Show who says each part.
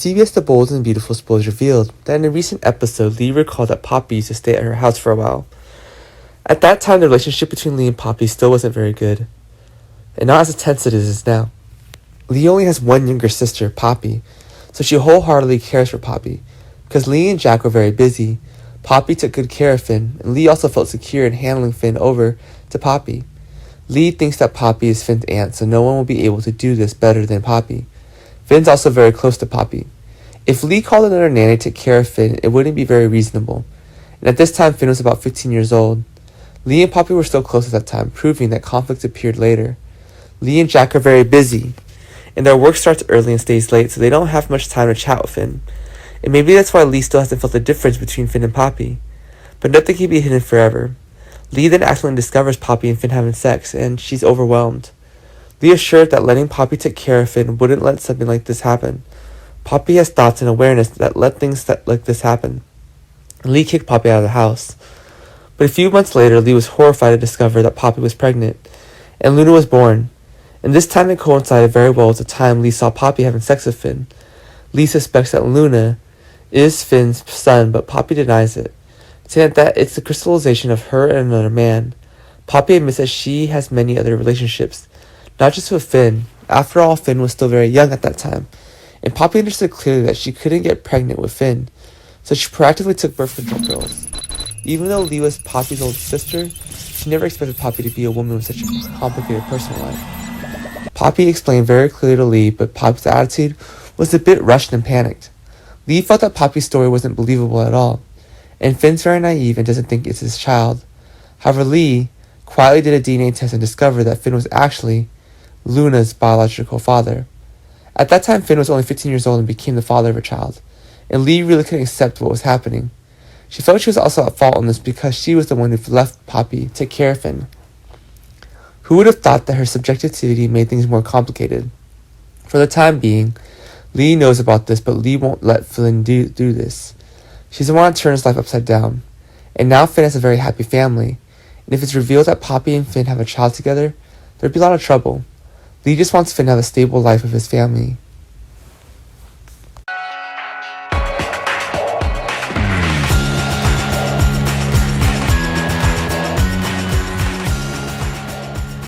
Speaker 1: CBS The Bold and Beautiful spoilers revealed that in a recent episode, Lee recalled that Poppy used to stay at her house for a while. At that time, the relationship between Lee and Poppy still wasn't very good, and not as tense as it is now. Lee only has one younger sister, Poppy, so she wholeheartedly cares for Poppy. Because Lee and Jack were very busy, Poppy took good care of Finn, and Lee also felt secure in handing Finn over to Poppy. Lee thinks that Poppy is Finn's aunt, so no one will be able to do this better than Poppy. Finn's also very close to Poppy. If Lee called another nanny to take care of Finn, it wouldn't be very reasonable. And at this time, Finn was about 15 years old. Lee and Poppy were still close at that time, proving that conflict appeared later. Lee and Jack are very busy, and their work starts early and stays late, so they don't have much time to chat with Finn. And maybe that's why Lee still hasn't felt the difference between Finn and Poppy. But nothing can be hidden forever. Lee then accidentally discovers Poppy and Finn having sex, and she's overwhelmed. Lee assured that letting Poppy take care of Finn wouldn't let something like this happen. Poppy has thoughts and awareness that let things like this happen. Lee kicked Poppy out of the house. But a few months later, Lee was horrified to discover that Poppy was pregnant, and Luna was born. And this time it coincided very well with the time Lee saw Poppy having sex with Finn. Lee suspects that Luna is Finn's son, but Poppy denies it, saying that it's the crystallization of her and another man. Poppy admits that she has many other relationships, not just with Finn. After all, Finn was still very young at that time, and Poppy understood clearly that she couldn't get pregnant with Finn, so she proactively took birth control pills. Even though Lee was Poppy's older sister, she never expected Poppy to be a woman with such a complicated personal life. Poppy explained very clearly to Lee, but Poppy's attitude was a bit rushed and panicked. Lee felt that Poppy's story wasn't believable at all, and Finn's very naive and doesn't think it's his child. However, Lee quietly did a DNA test and discovered that Finn was actually Luna's biological father. At that time, Finn was only 15 years old and became the father of her child, and Lee really couldn't accept what was happening. She felt she was also at fault in this because she was the one who left Poppy to take care of Finn. Who would have thought that her subjectivity made things more complicated? For the time being, Lee knows about this, but Lee won't let Finn do this. She doesn't want to turn his life upside down. And now Finn has a very happy family, and if it's revealed that Poppy and Finn have a child together, there'd be a lot of trouble. Lee just wants Finn to have a stable life with his family.